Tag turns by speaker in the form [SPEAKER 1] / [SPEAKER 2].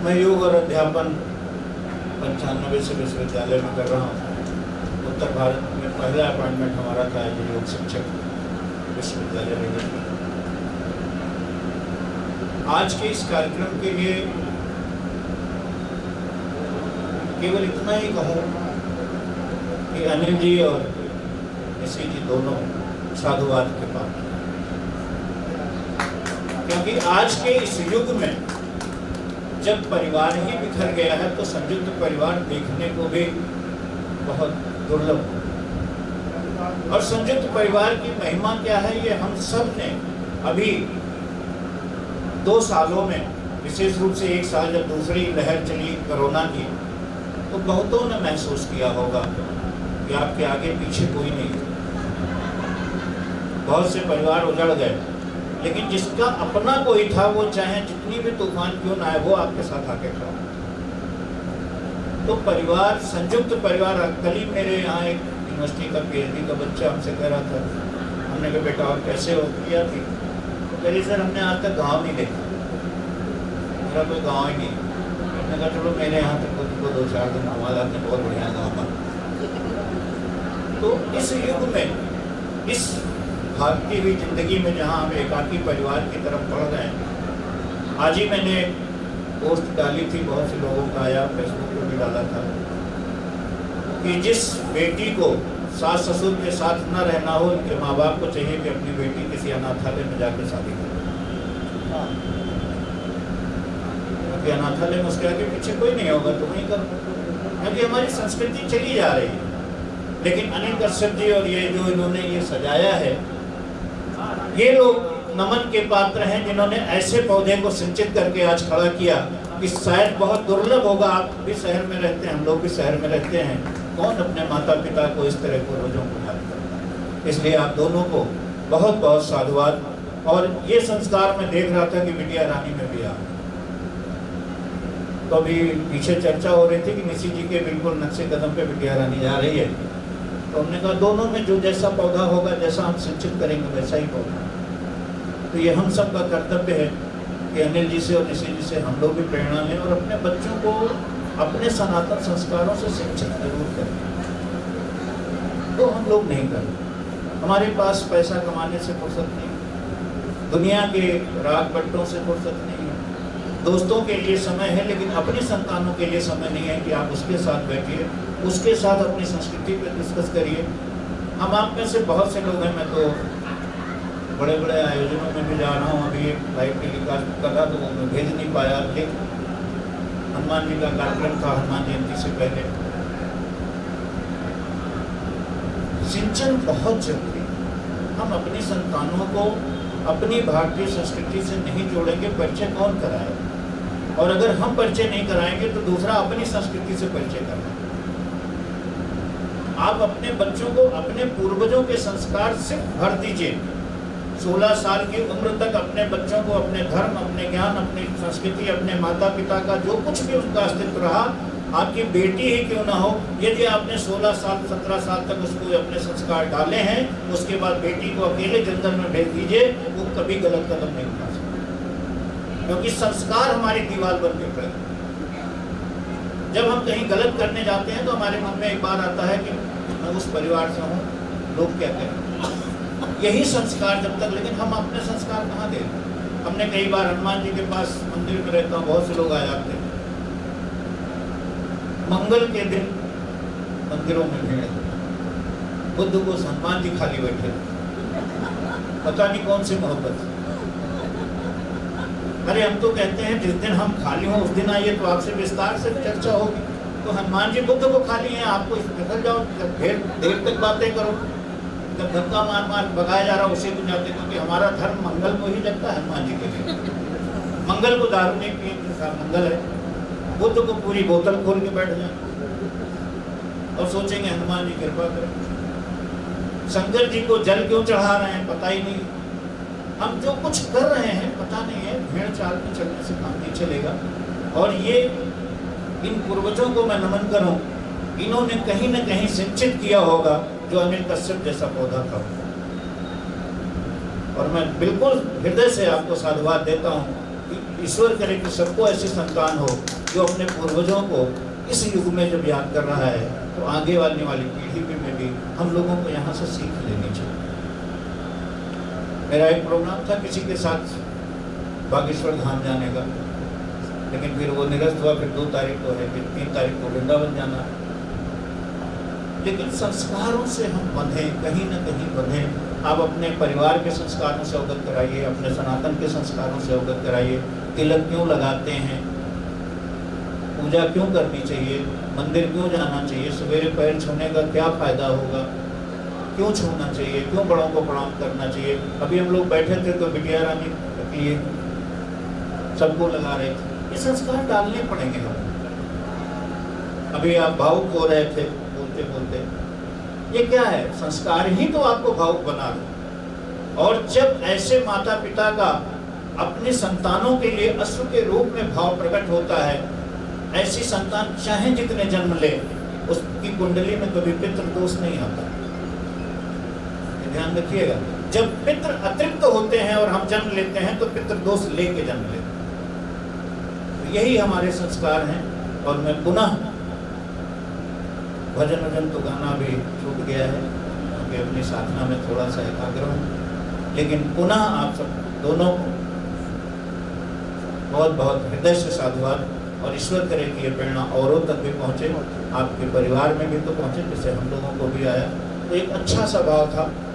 [SPEAKER 1] मैं योग और अध्यापन 95 से विश्वविद्यालय में कर रहा हूँ। उत्तर भारत में पहला अपॉइंटमेंट हमारा था ये योग शिक्षक विश्वविद्यालय में। आज के इस कार्यक्रम के लिए केवल इतना ही कहूँ कि अनिल जी और ऋषि जी दोनों साधुवाद के पात्र, क्योंकि आज के इस युग में जब परिवार ही बिखर गया है तो संयुक्त परिवार देखने को भी बहुत दुर्लभ है। और संयुक्त परिवार की महिमा क्या है ये हम सब ने अभी 2 सालों में, विशेष रूप से 1 साल जब दूसरी लहर चली कोरोना की, तो बहुतों ने महसूस किया होगा कि आपके आगे पीछे कोई नहीं। बहुत से परिवार उजड़ गए, लेकिन जिसका अपना कोई था वो चाहे जितनी भी तूफान क्यों ना आए वो आपके साथ आके खड़ा। तो परिवार, संयुक्त परिवार। कल ही मेरे यहाँ एक यूनिवर्सिटी का PhD का बच्चा हमसे कह रहा था, हमने कहा बेटा और कैसे हो किया थी, तो कह रही सर हमने आज तक गाँव नहीं देखा, मेरा कोई गाँव ही नहीं। मैंने कहा चलो मेरे यहाँ तक को 2-4 दिन घुमा लाते, बहुत बढ़िया गाँव बना। तो इस युग में, इस भागती हुई जिंदगी में जहाँ हम एकाकी परिवार की तरफ बढ़ रहे हैं, आज ही मैंने पोस्ट डाली थी, बहुत से लोगों का आया, फेसबुक पर भी डाला था कि जिस बेटी को सास ससुर के साथ न रहना हो, उनके माँ बाप को चाहिए कि अपनी बेटी किसी अनाथालय में जाकर शादी करे, क्योंकि अनाथालय में उसके आगे पीछे कोई नहीं होगा, तुम ही करो, क्योंकि हमारी संस्कृति चली जा रही है। लेकिन अनिल कश्यप जी और ये जो इन्होंने ये सजाया है, ये लोग नमन के पात्र हैं, जिन्होंने ऐसे पौधे को सिंचित करके आज खड़ा किया कि शायद बहुत दुर्लभ होगा। आप भी शहर में रहते हैं, हम लोग भी शहर में रहते हैं, कौन अपने माता पिता को इस तरह पूर्वजों को याद करता है। इसलिए आप दोनों को बहुत बहुत साधुवाद। और ये संस्कार मैं देख रहा था कि बिटिया रानी में भी आ, तो अभी पीछे चर्चा हो रही थी कि निशी जी के बिल्कुल नक्शे कदम पे बिटिया रानी जा रही है, तो हमने कहा दोनों में जो जैसा पौधा होगा, जैसा हम सिंचित करेंगे वैसा ही पौधा। तो ये हम सब का कर्तव्य है कि अनिल जी से और ऋषि जी से हम लोग भी प्रेरणा लें और अपने बच्चों को अपने सनातन संस्कारों से शिक्षित जरूर करें। तो हम लोग नहीं करते, हमारे पास पैसा कमाने से फुर्सत नहीं, दुनिया के राग बट्टों से फुर्सत नहीं है, दोस्तों के लिए समय है, लेकिन अपनी संतानों के लिए समय नहीं है कि आप उसके साथ बैठिए, उसके साथ अपनी संस्कृति पर डिस्कस करिए। हम आप में से बहुत से लोग हैं, मैं तो बड़े बड़े आयोजनों में भी जा रहा हूँ, अभी एक लाइव टेलीकास्ट कर रहा तो वो मैं भेज नहीं पाया, लेकिन हनुमान जी का कार्यक्रम था हनुमान जयंती से पहले। सिंचन बहुत जरूरी है। हम अपनी संतानों को अपनी भारतीय संस्कृति से नहीं जोड़ेंगे, परिचय कौन कराए? और अगर हम परिचय नहीं कराएंगे तो दूसरा अपनी संस्कृति से परिचय कराए। आप अपने बच्चों को अपने पूर्वजों के संस्कार से भर दीजिए। 16 साल की उम्र तक अपने बच्चों को अपने धर्म, अपने ज्ञान, अपनी संस्कृति, अपने माता पिता का जो कुछ भी उनका अस्तित्व रहा, आपकी बेटी ही क्यों ना हो, यदि आपने 16 साल 17 साल तक उसको अपने संस्कार डाले हैं, उसके बाद बेटी को अकेले जंगल में भेज दीजिए, वो कभी गलत कदम नहीं उठा सकता, क्योंकि संस्कार हमारी दीवार बन के खड़े। जब हम कहीं गलत करने जाते हैं तो हमारे मन में एक बार आता है कि मैं उस परिवार से हूँ, लोग क्या करें, यही संस्कार जब तक। लेकिन हम अपने संस्कार कहाँ दे? हमने कई बार हनुमान जी के पास मंदिर में रहता हूँ, बहुत से लोग आ जाते हैं, मंगल के दिन मंदिरों में भीड़, बुद्ध को हनुमान जी खाली बैठे, पता नहीं कौन सी मोहब्बत। अरे हम तो कहते हैं जिस दिन हम खाली हों उस दिन आइए तो आपसे विस्तार से चर्चा होगी। तो हनुमान जी बुद्ध को खाली हैं, आपको निकल जाओ, जब देर तक बातें करो, जब धक्का मार मार भगाया जा रहा उसे तो जाते, क्योंकि हमारा धर्म मंगल को ही जगता है हनुमान जी के लिए। मंगल को दारू नहीं पिए, मंगल है। बुद्ध को पूरी बोतल खोल के बैठ जाए और सोचेंगे हनुमान जी कृपा करें। शंकर जी को जल क्यों चढ़ा रहे हैं पता ही नहीं। हम जो कुछ कर रहे हैं पता नहीं है, भेड़ चाल में चलने से काम नहीं चलेगा। और ये इन पूर्वजों को मैं नमन करूं, इन्होंने कहीं न कहीं सिंचित किया होगा जो अनिल कश्यप जैसा पौधा था। और मैं बिल्कुल हृदय से आपको साधुवाद देता हूँ कि ईश्वर करे कि सबको ऐसी संतान हो जो अपने पूर्वजों को इस युग में जब याद कर रहा है तो आगे वाली पीढ़ी में भी हम लोगों को यहाँ से सीख लेनी चाहिए। मेरा एक प्रोग्राम था किसी के साथ बागेश्वर धाम जाने का, लेकिन फिर वो निरस्त हुआ। फिर 2 तारीख को है, फिर 3 तारीख को वृंदावन जाना है। लेकिन संस्कारों से हम बंधे, कहीं ना कहीं बंधे। आप अपने परिवार के संस्कारों से अवगत कराइए, अपने सनातन के संस्कारों से अवगत कराइए। तिलक क्यों लगाते हैं, पूजा क्यों करनी चाहिए, मंदिर क्यों जाना चाहिए, सवेरे पैर छूने का क्या फायदा होगा, क्यों छूना चाहिए, क्यों बड़ों को प्रणाम करना चाहिए। अभी हम लोग बैठे थे तो बिटिया रानी लिए सबको लगा रहे थे। ये संस्कार डालने पड़ेंगे हमें। अभी आप भावुक हो रहे थे बोलते बोलते, ये क्या है? संस्कार ही तो आपको भावुक बना रहे। और जब ऐसे माता पिता का अपने संतानों के लिए अश्रु के रूप में भाव प्रकट होता है, ऐसी संतान चाहे जितने जन्म ले, उसकी कुंडली में कभी पितृ दोष नहीं आता। ध्यान रखिएगा, जब पितृ अतृप्त होते हैं और हम जन्म लेते हैं तो पितृ दोष लेके जन्म लेते हैं। तो यही हमारे संस्कार हैं। और मैं पुनः भजन तो गाना भी छूट गया है क्योंकि अपनी साधना में थोड़ा सा एकाग्र हूँ, लेकिन पुनः आप सब दोनों को बहुत बहुत हृदय से साधुवाद। और ईश्वर करे कि ये प्रेरणा औरों तक भी पहुँचे, आपके परिवार में भी तो पहुँचे, जैसे हम लोगों को भी आया। तो एक अच्छा सा भाव था।